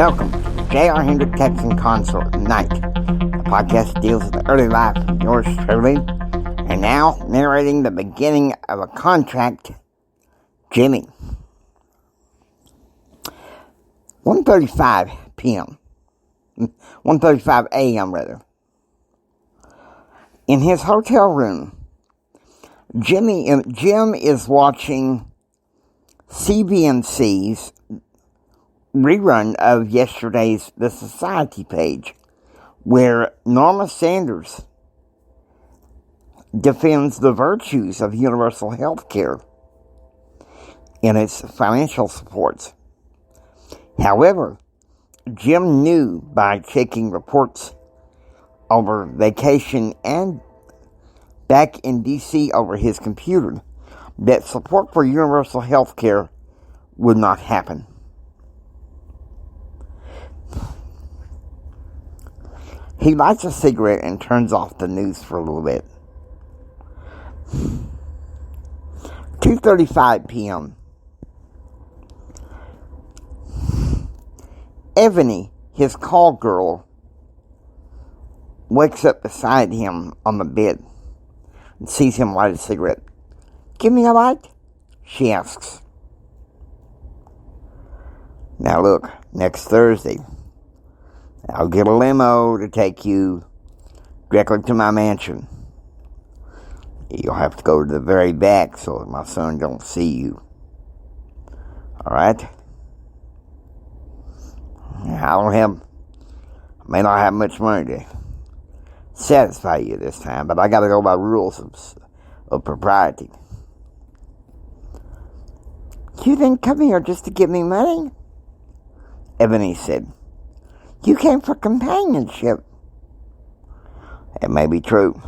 Welcome to J.R. Hendrick Texan Consort Night. The podcast deals with the early life of yours truly, and now narrating the beginning of a contract, Jimmy. 1:35 p.m. 1:35 a.m. rather. In his hotel room, Jim is watching CBNC's rerun of yesterday's The Society page, where Norma Sanders defends the virtues of universal health care in its financial supports. However, Jim knew by checking reports over vacation and back in D.C. over his computer that support for universal health care would not happen. He lights a cigarette and turns off the news for a little bit. 2:35 p.m. Ebony, his call girl, wakes up beside him on the bed and sees him light a cigarette. "Give me a light?" she asks. "Now look, next Thursday, I'll get a limo to take you directly to my mansion. You'll have to go to the very back so that my son don't see you. Alright? I may not have much money to satisfy you this time, but I gotta go by rules of propriety." "You didn't come here just to give me money," Ebony said. "You came for companionship." "It may be true.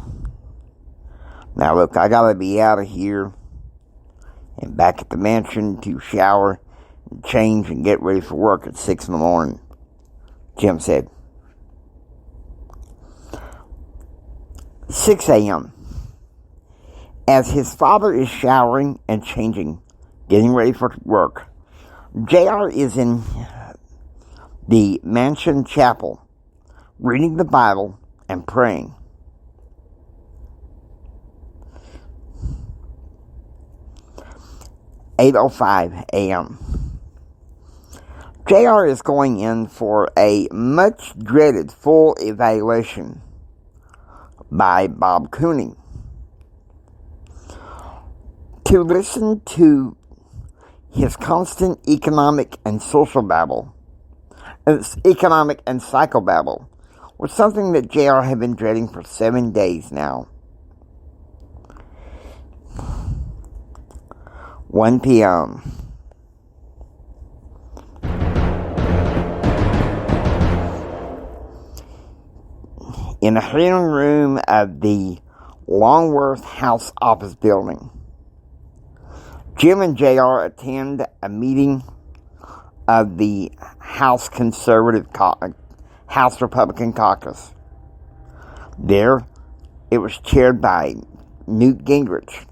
Now look, I gotta be out of here and back at the mansion to shower and change and get ready for work at 6 in the morning, Jim said. 6 a.m. As his father is showering and changing, getting ready for work, JR is in the mansion chapel, reading the Bible and praying. "8:05 a.m. JR is going in for a much-dreaded full evaluation by Bob Cooney. To listen to his constant economic and social babble, economic and psychobabble, was something that JR had been dreading for 7 days now. 1 p.m. In the hearing room of the Longworth House office building, Jim and JR attend a meeting of the House Republican Caucus. There, it was chaired by Newt Gingrich.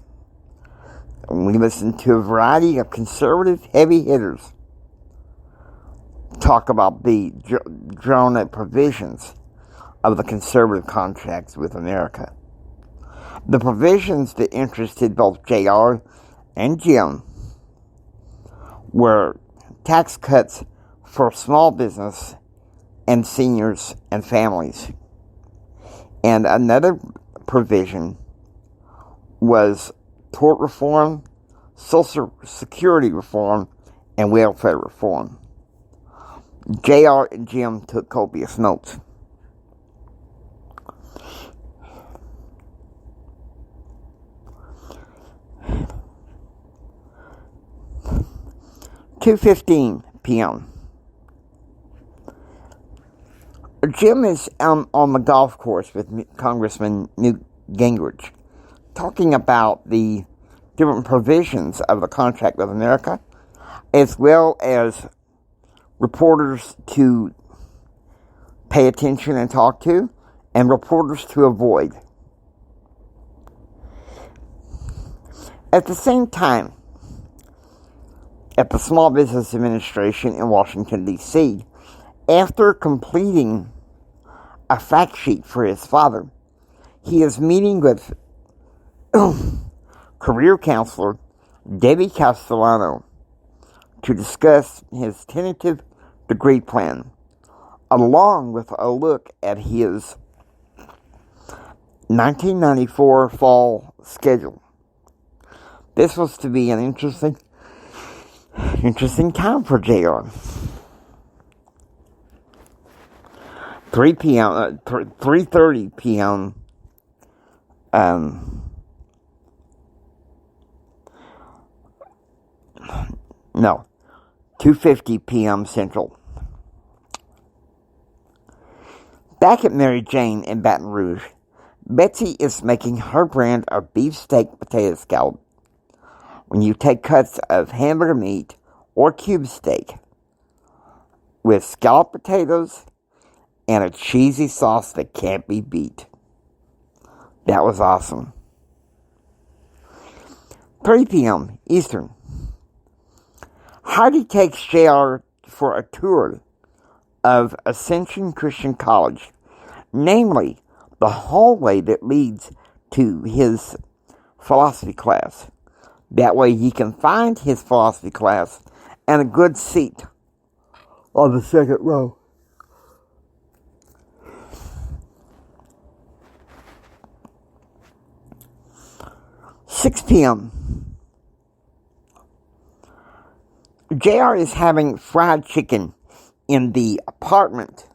We listened to a variety of conservative heavy hitters talk about the drawn-up provisions of the conservative contracts with America. The provisions that interested both JR and Jim were tax cuts for small business and seniors and families. And another provision was tort reform, Social Security reform, and welfare reform. JR and Jim took copious notes. $2:15 p.m. Jim is on the golf course with Congressman Newt Gingrich, talking about the different provisions of the contract with America, as well as reporters to pay attention and talk to, and reporters to avoid. At the same time, at the Small Business Administration in Washington, D.C., After completing a fact sheet for his father, he is meeting with career counselor Debbie Castellano to discuss his tentative degree plan, along with a look at his 1994 fall schedule. This was to be an interesting time for JR. 3:30 p.m. 2:50 p.m. Central. Back at Mary Jane in Baton Rouge, Betsy is making her brand of beefsteak potato scallop. When you take cuts of hamburger meat or cube steak with scalloped potatoes and a cheesy sauce that can't be beat. That was awesome. 3 p.m. Eastern. Heidi takes JR for a tour of Ascension Christian College, namely the hallway that leads to his philosophy class. That way he can find his philosophy class and a good seat on the second row. 6 p.m. JR is having fried chicken in the apartment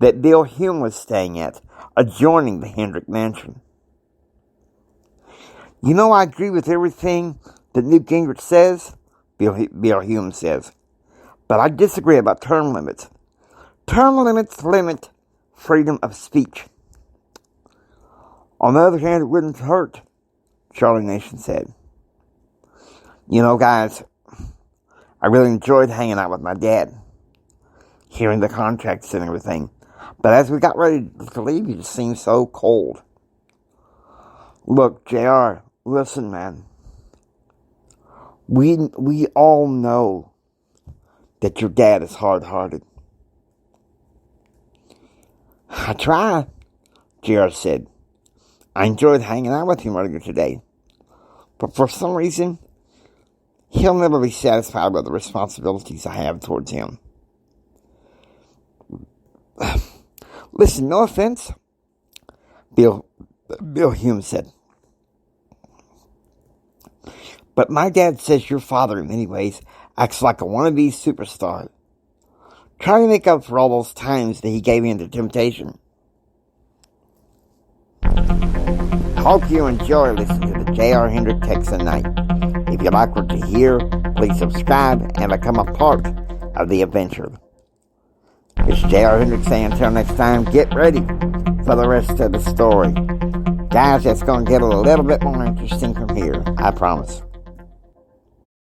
that Bill Hume was staying at, adjoining the Hendrick Mansion. You know, I agree with everything that Newt Gingrich says, Bill Hume says, but I disagree about term limits. Term limits limit freedom of speech. On the other hand, it wouldn't hurt, Charlie Nation said. You know, guys, I really enjoyed hanging out with my dad, hearing the contracts and everything. But as we got ready to leave, he just seemed so cold. Look, JR, listen, man. We all know that your dad is hard-hearted. I try, JR said. I enjoyed hanging out with him earlier today. But for some reason, he'll never be satisfied with the responsibilities I have towards him. Listen, no offense, Bill Hume said. But my dad says your father, in many ways, acts like a wannabe superstar, trying to make up for all those times that he gave in to temptation. Hope you enjoy listening to the J.R. Hendrick Texan Night. If you like what you hear, please subscribe and become a part of the adventure. It's J.R. Hendrick saying until next time, get ready for the rest of the story. Guys, it's going to get a little bit more interesting from here, I promise.